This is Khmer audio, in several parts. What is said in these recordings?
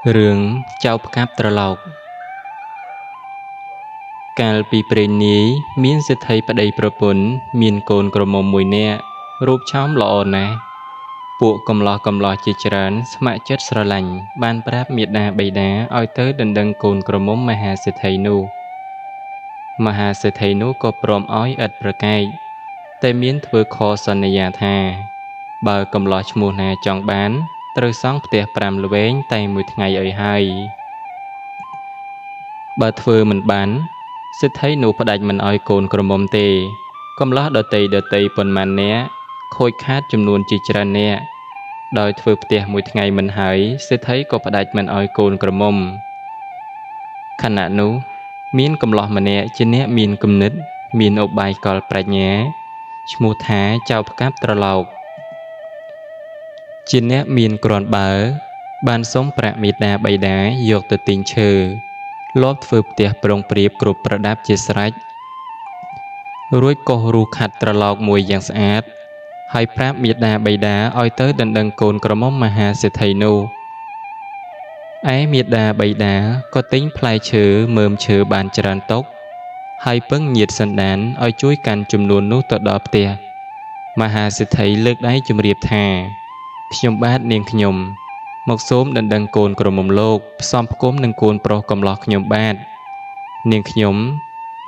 Rừng Chao Cáp Trà Lộc Kaal pi pre ní miên sẽ thấy bà đầy bà bún miên côn cổ mông mùi nẹ rụp chóm lọ nè Bộ cầm lọ chì trán mạ chất sra lành ban práp miệt đà bày đá oi tới đần đần côn cổ mông Maha sẽ thấy nụ Maha sẽ thấy nụ có prom oi ật bà cài Tê miên thưa khó sân nà yà thà Bà cầm lọ chmù nà chong bán Trừ sóng bтех pram lվેň tay mùi ngày ở hai Bà thưa mình bán sẽ thấy nụ phát đạch mình oi côn cổ mông tê Cầm lọ đợt tây bồn màn nè Khôi khát chùm nuôn chì tràn nè Đòi thưa bтех mùi ngày mình hỏi sẽ thấy có phát đạch mình oi côn cổ mông Khả nạ nụ miên cầm lọ mà nè chứ nè miên cầm nít miên ốc bài còl prạch nhé Chmù thá Chao Cáp Trà Lộc Chứ nè miên kròn bờ Ban sống prạ miệt đà bày đá dọc từ tình chơ Lóp thưa bтех prong priếp cụp pra đáp chê srach Rúi cổ rù khát Trà Lộc mùi dạng sát Hai práp miệt đà bày đá oi tới đần đần côn cổ mông Maha sẽ thấy nụ Ái miệt đà bày đá có tính plai chớ mơm chớ bàn tràn tốc Hai pâng nhiệt sân đán oi chuối canh chùm nuôn nút tọt đọ bтех Maha sẽ thấy lực đáy chùm riệp thà Khnyom bát niên khnyom Một xốm đần đần côn cổ mông lộc Xóm cốm nâng côn pro cầm lọ khnyom bát Niên khnyom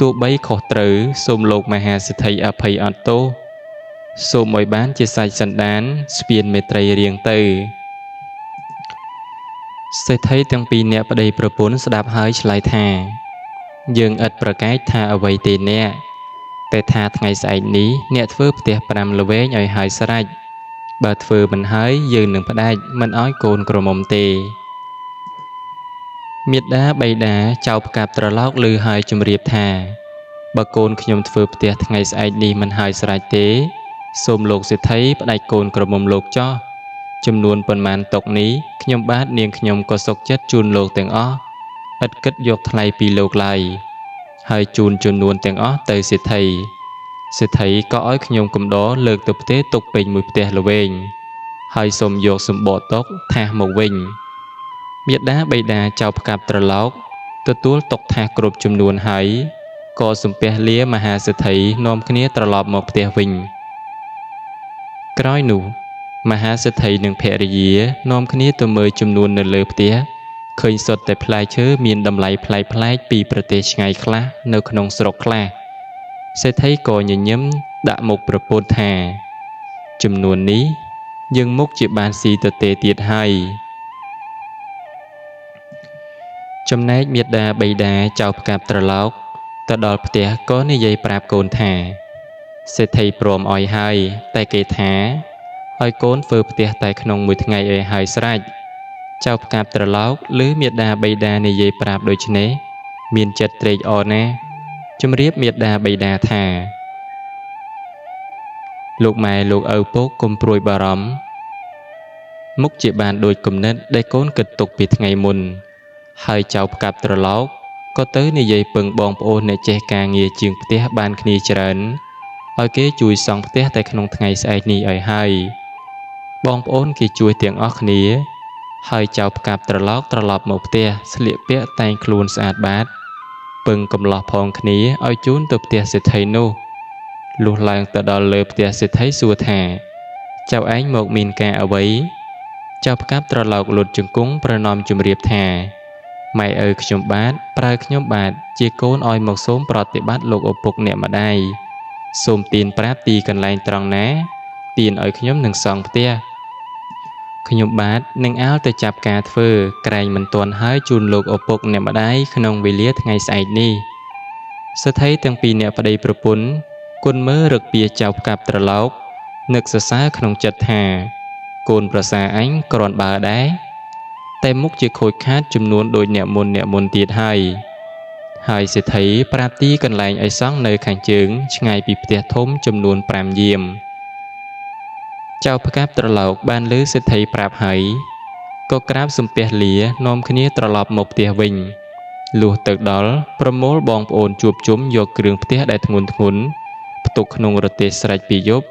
Tụ bấy khó trứ xôm lộc Maha sẽ thấy áp hay ọt tô Xôm môi bán chia sạch sân đán Spiên mê trây riêng tư Sẽ thấy tăng pi nẹ bà đầy bà bốn sẽ đạp hơi lại thà Dương ật bà cái thà ở vầy tê nẹ Tại thà ngày xảy ní nẹ thưa bтех pram lվેň oi hơi srach Bà thưa mình hơi dương nâng bà đạch mình oi côn cổ mông tê Miệt đá bày đá Chao Cáp Trà Lộc lư hơi chùm riệp thà Bà côn khnyom thưa bтех ngày xảy ní mình hơi srach tế Xôm lộc sẽ thấy bà đạch côn cổ mông lộc cho Chùm nuôn bần màn tộc ní Khnyom bát niên khnyom có sốc chất chun lộc tiếng ó Ất kết dọc thay pi lộc lại Hơi chun nuôn tiếng ó tới sẽ thấy có oi khnyom cầm đó lược từ bтех tục bình mùi bтех lվેň Hơi xôm dọc xôm bộ tốc thả một vinh Miệt đá bày đá Chao Cáp Trà Lộc Tự túl tộc thả cụp chùm nuôn hơi Có xôm bтех lia Maha sẽ thấy nôm khnia trà lọp một bтех vinh Kroi nụ Maha sẽ thấy nâng phẹ rìa nôm khnia tùm mời chùm nuôn nờ lơ bтех Khơi sốt tại plai chớ miền đầm lại plai pi btеch ngày khla nơ khnong srok khla Sẽ thấy có nhìn nhấm đã một bà bồn thà Chùm nuôn ní Nhưng múc chị bàn si tờ tê tiết hay Chùm nách miệt đà bày đá Chao Cáp Trà Lộc Tờ đọt bтех có ní dây prap côn thà Sẽ thấy prom oi hay Tại kê thá Oi côn phơ bтех tại khnong mùi ngày oi hay srach Chao Cáp Trà Lộc lứ miệt đà bày đá ní dây prap đôi chné Miên chất trệch o nè Chùm riếp miệt đà bày đá thà Lục mẹ lục âu bốc cùng prui bà rõm Múc chị bàn đôi cùng nết để côn kịch tục bị ngày mùn Hơi Chao Cáp Trà Lộc Có tới ní dây bừng bong bố nè chê ca nghìa chương bтех bàn khní trấn Ôi kế chui xong bтех tại khnong ngày xảy ní oi hơi Bong bố kì chui tiếng óc khní Hơi Chao Cáp Trà Lộc trà lọp một bтех Sliệ bẹ tay khuôn sạch bát Bừng cầm lọ phong khní oi chún từ bтех sẽ thấy nụ Lúc làng tờ đo lơ bтех sẽ thấy xua thả Chào ánh một mình ca ở bấy Chao Cáp Trà Lộc lụt chừng cúng pra nòm chùm riệp thả Mày ơi khnyom bát pra khnyom bát Chia côn oi một xốm prot tị bát lục ổ bục nẹ mà đai Xôm tin práp tì cần lành tròn ná Tin oi khnyom nâng song bтех Khnyom bát nâng áo tờ chạp ca thơ Kranh mình tuần hơi chun lục ổ bục nẹ mà đai Khnong vì liết ngày xảy ni Sẽ thấy tăng pi nẹ bà đầy bà bún Côn mơ rực bìa Chao Cáp Trà Lộc Nực xa xa khnong chất thà Côn bà xa ánh còn bà đá Tay múc chìa khôi khát chùm nuôn đôi nẹ môn tiết hay Hai sẽ thấy prap tí cần lành ấy sáng nơi kháng chướng Ngày bị bтех thôm chùm nuôn pram diêm Chao Cáp Trà Lộc ban lứ sẽ thấy prap hay Có kráp xung bẹt lìa nôm khnia trà lọp một bтех vinh Lùa tực đó Promol bong ổn chụp chúng do krương bтеch đại thngún Tục nông rật tế srach bì dốc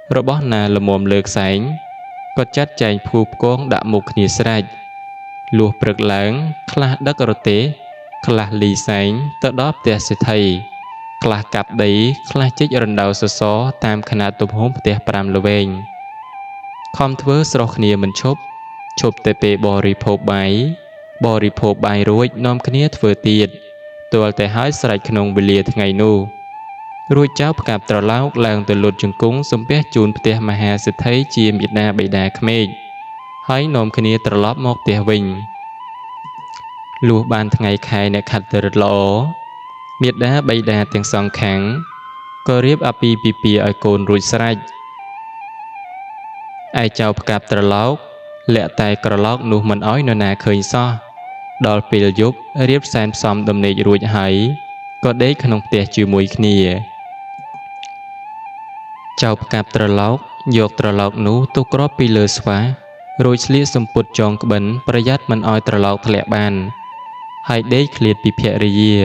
Rồi bó nà là mồm lược sánh Có chất chanh phụp con đã mục khní srach លុះព្រឹកឡើងខ្លះដឹករទេះខ្លះលីសែងទៅដល់ផ្ទះសេដ្ឋីខ្លះកាប់ដីខ្លះជីករណ្ដៅសសរតាមខនាតទំហំផ្ទះ5ល្វែងខំធ្វើស្រោះគ្នាមិនឈប់តែពេលបរិភោគបាយរួចនាំគ្នាធ្វើទៀតទាល់តែហើយស្រេចក្នុងវេលាថ្ងៃនោះរួចចៅផ្កាប់ត្រឡោកឡើងទៅលុតជង្គង់សំពះជូនផ្ទះមហាសេដ្ឋីជាមេដាបិតាក្មេកហើយនាំគ្នាត្រឡប់មកផ្ទះវិញលុះបានថ្ងៃខែអ្នកខត្តរិទ្ធល្អមេដាបិតាទាំងសងខាងក៏រៀបអាពាហ៍ពិពាហ៍ឲ្យកូនរួចស្រេចឯចៅផ្កាប់ត្រឡោកលាក់តែក្រឡោកនោះមិនឲ្យនរណាឃើញសោះដល់ពេលយប់រៀបសែនផ្សំដំណេករួចហើយក៏ដេកក្នុងផ្ទះជាមួយគ្នាចៅផ្កាប់ត្រឡោកយកត្រឡោកនោះទុកគ្របពីលើស្វារួចស្លៀកសំពត់ចងក្បិនប្រយ័ត្នមិនឲ្យត្រឡោកធ្លាក់បានហើយដេកឃ្លាតពីភរិយា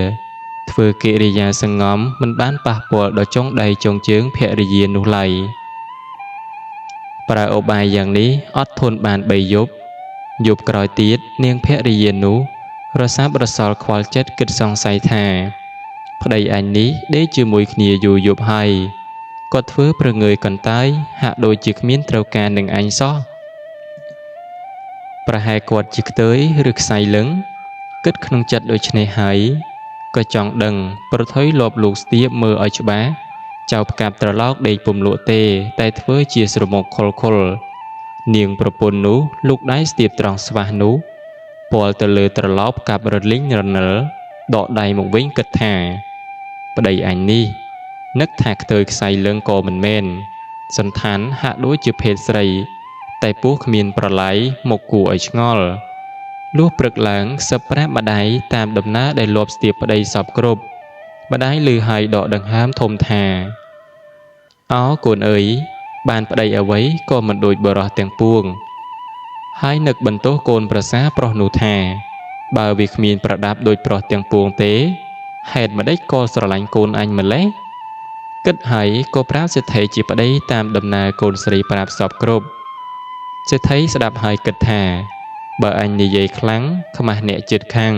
ធ្វើកិរិយាសង្ងំមិនបានប៉ះពាល់ដល់ចុងដៃចុងជើងភរិយានោះឡើយប្រើឧបាយយ៉ាងនេះអត់ធន់បាន3យប់ក្រោយទៀតនាងភរិយានោះរសាប់រសល់ខ្វល់ចិត្តគិតសង្ស័យថាប្តីអញនេះដេកជាមួយគ្នាយូរយប់ហើយគាត់ធ្វើប្រងើយកន្តាយហាក់ដូចជាគ្មានត្រូវការនឹងអញសោះប្រហែលគាត់ជាខ្ទើយឬខ្សៃលឹងគិតក្នុងចិត្តដូចនេះហើយក៏ចង់ដឹងប្រថុយលបលោកស្ទាបមើលឲ្យច្បាស់ចៅផ្កាប់ត្រឡោកដេកពុំលក់ទេតែធ្វើជាស្រមុកខុលនាងប្រពន្ធនោះលោកដៃស្ទាបត្រង់ស្វះនោះពាល់ទៅលើត្រឡោកផ្កាប់រលីងរនិលដកដៃមកវិញគិតថាប្តីអញនេះនឹកថាខ្ទើយខ្សៃលឹងក៏មិនមែនសន្តានហាក់ដូចជាភេទស្រីតែពោះគ្មានប្រឡាយមកគួរឲ្យឆ្ងល់លុះព្រឹកឡើងសឹបប្រាប់ម្ដាយតាមដំណើរដែលលបស្ទាបប្តីសពគ្រប់ម្ដាយឮហើយដកដង្ហើមធំថាអោកូនអើយបានប្តីអ្វីក៏មិនដូចបរោះទាំងពួងហើយនឹកបន្ទោសកូនប្រសាប្រុសនោះថាបើវាគ្មានប្រដាប់ដូចប្រុសទាំងពួងទេហេតុម្ដេចក៏ស្រឡាញ់កូនអញម្លេះគិតហើយក៏ប្រាប់សេដ្ឋីជាប្តីតាមដំណើរកូនស្រីប្រាប់សពគ្រប់សេដ្ឋីស្ដាប់ហើយគិតថាបើអញនិយាយខ្លាំងខ្មាស់អ្នកជិតខាង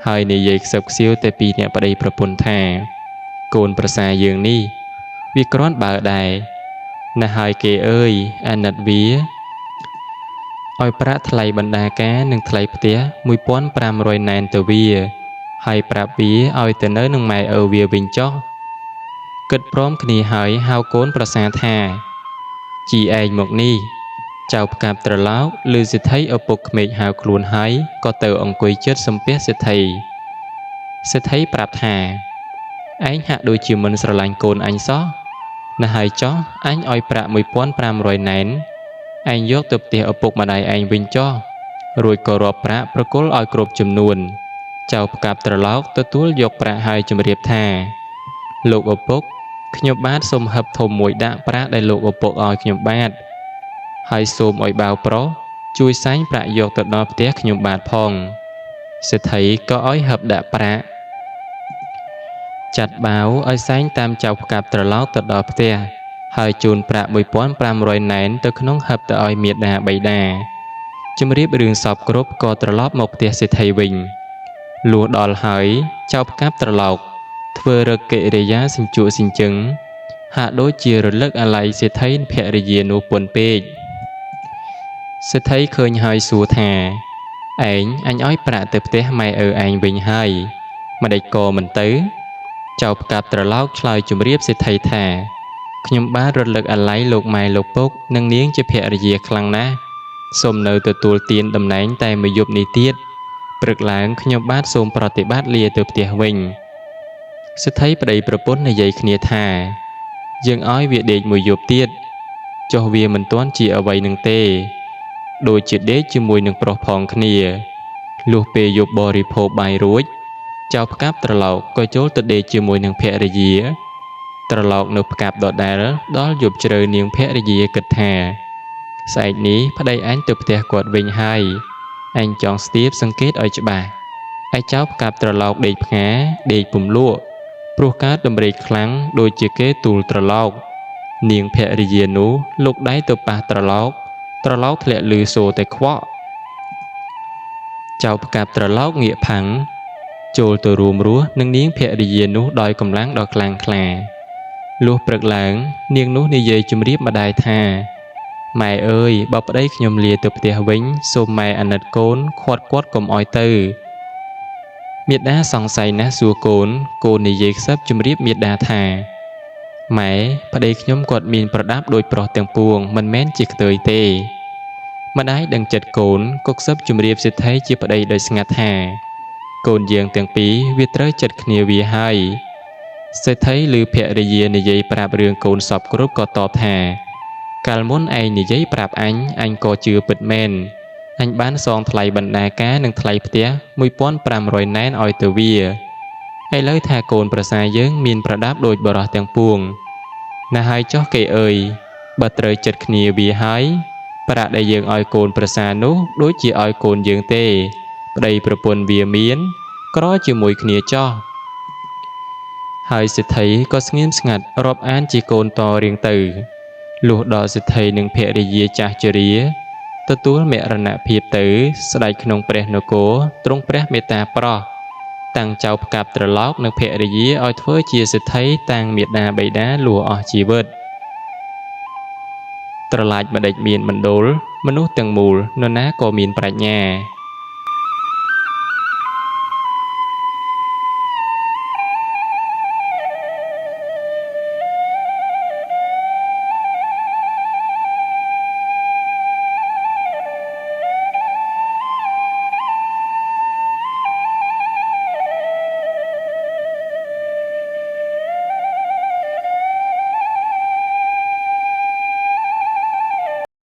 ហើយនិយាយខ្សឹបខ្សៀវតែពីអ្នកប្តីប្រពន្ធថាកូនប្រសាយើងនេះវាគ្រាន់បើដែរណាស់ហើយគេអើយអាណិតវាឲ្យប្រាក់ថ្លៃបណ្ដាការនិងថ្លៃផ្ទះ 1500 ណែនទៅវាហើយប្រាប់វាឲ្យទៅនៅនឹងម៉ែឪវាវិញចុះគិតព្រមគ្នាហើយហៅកូនប្រសាថាជីឯងមកនេះចៅផ្កាប់ត្រឡោកឮសេដ្ឋីឪពុកក្មេកហៅខ្លួនហើយក៏ទៅអង្គុយជិតសំពះសេដ្ឋីប្រាប់ថាឯងហាក់ដូចជាមិនស្រឡាញ់កូនអញសោះណាស់ហើយចុះអញឲ្យប្រាក់ 1500 ណែនឯងយកទៅផ្ទះឪពុកម្ដាយឯងវិញចុះរួចក៏រាប់ប្រាក់ប្រគល់ឲ្យគ្រប់ចំនួនចៅផ្កាប់ត្រឡោកទទួលយកប្រាក់ហើយជម្រាបថាលោកឪពុកខ្ញុំបាទសូមហឹបធំមួយដាក់ប្រាក់ដែលលោកឪពុកឲ្យខ្ញុំបាទហើយសូមឲ្យបាវប្រុសជួយសែងប្រាក់យកទៅដល់ផ្ទះខ្ញុំបាទផងសេដ្ឋីក៏ឲ្យហឹបដាក់ប្រាក់ចាត់បាវឲ្យសែងតាមចៅផ្កាប់ត្រឡោកទៅដល់ផ្ទះហើយជូនប្រាក់ 1500 ណែនទៅក្នុងហឹបទៅឲ្យមាតាបិតាជម្រាបរឿងសពគ្រប់ក៏ត្រឡប់មកផ្ទះសេដ្ឋីវិញលុះដល់ហើយចៅផ្កាប់ត្រឡោកធ្វើរកិរិយាសិញ្ជក់សិញ្ជឹងហាក់ដូចជារលឹកអាល័យសេដ្ឋីភរិយានោះពន់ពេកសេដ្ឋីឃើញហើយសួរថាឯងអញឲ្យប្រាក់ទៅផ្ទះម៉ែឪឯងវិញហើយម្ដេចក៏មិនទៅចៅផ្កាប់ត្រឡោកឆ្លើយជម្រាបសេដ្ឋីថាខ្ញុំបាទរលឹកអាល័យលោកម៉ែលោកពុកនិងនាងជាភរិយាខ្លាំងណាស់សូមនៅទទួលទានតំណែងតែមួយយប់នេះទៀតព្រឹកឡើងខ្ញុំបាទសូមប្រតិបត្តិលាទៅផ្ទះវិញសេដ្ឋីប្តីប្រពន្ធនិយាយគ្នាថាយើងឲ្យវាដេកមួយយប់ទៀតចុះវាមិនទាន់ជាអ្វីនឹងទេដូចជាដេកជាមួយនឹងប្រុសផងគ្នាលុះពេលយប់បរិភោគបាយរួចចៅផ្កាប់ត្រឡោកក៏ចូលទៅដេកជាមួយនឹងភរិយាត្រឡោកនៅផ្កាប់ដដែលដល់យប់ជ្រៅនាងភរិយាគិតថាស្អែកនេះប្តីអញទៅផ្ទះគាត់វិញហើយអញចង់ស្ទាបសង្កេតឲ្យច្បាស់ឯចៅផ្កាប់ត្រឡោកដេកផ្ងាដេកពុំលក់ព្រោះកើតដំរេកខ្លាំងដូចជាគេទូលត្រឡោកនាងភរិយានោះលោកដៃទៅប៉ះត្រឡោកធ្លាក់ឮសូរតែខ្វក់ ចៅផ្កាប់ត្រឡោកងាកផាំងចូលទៅរួមរស់នឹងនាងភរិយានោះដោយកម្លាំងដ៏ខ្លាំងក្លាលុះព្រឹកឡើងនាងនោះនិយាយជម្រាបម្ដាយថាម៉ែអើយបើប្តីខ្ញុំលាទៅផ្ទះវិញសូមម៉ែអាណិតកូនខាត់គាត់កុំឲ្យទៅមាតាសង្ស័យណាស់សួរកូននិយាយខ្សឹបជម្រាបមាតាថាម៉ែប្តីខ្ញុំគាត់មានប្រដាប់ដូចប្រុសទាំងពួងមិនមែនជាខ្ទើយទេម្ដាយដឹងចិត្តកូនក៏ខ្សឹបជម្រាបសេដ្ឋីជាប្តីដោយស្ងាត់ថាកូនយើងទាំងពីរវាត្រូវចិត្តគ្នាវាហើយសេដ្ឋីឮភរិយានិយាយប្រាប់រឿងកូនសពគ្រប់ក៏តបថាកាលមុនឯងនិយាយប្រាប់អញក៏ជឿពិតមែនអញបានសងថ្លៃបណ្ដាការនិងថ្លៃផ្ទះ 1500 ណែនឲ្យទៅវាឥឡូវថាកូនប្រសារយើងមានប្រដាប់ដូចបរោះទាំងពួងណាស់ហើយចុះគេអើយបើត្រូវចិត្តគ្នាវាហើយប្រាក់ដែលយើងឲ្យកូនប្រសារនោះដូចជាឲ្យកូនយើងទេប្តីប្រពន្ធវាមានក្រជាមួយគ្នាចោះហើយសេដ្ឋីក៏ស្ងៀមស្ងាត់រាប់អានជាកូនតរៀងទៅលុះដល់សេដ្ឋីនិងភរិយាចាស់ជរាទទួលមរណភាពទៅស្ដេចក្នុងព្រះនគរទ្រង់ព្រះមេត្តាប្រោសតាំងចៅផ្កាប់ត្រឡោកនិងភរិយាឲ្យធ្វើជាសេដ្ឋីតាំងមាតាបិតាលួអស់ជីវិតត្រឡាចម្ដេចមានមណ្ឌលមនុស្សទាំងមូលនរណាក៏មានប្រាជ្ញា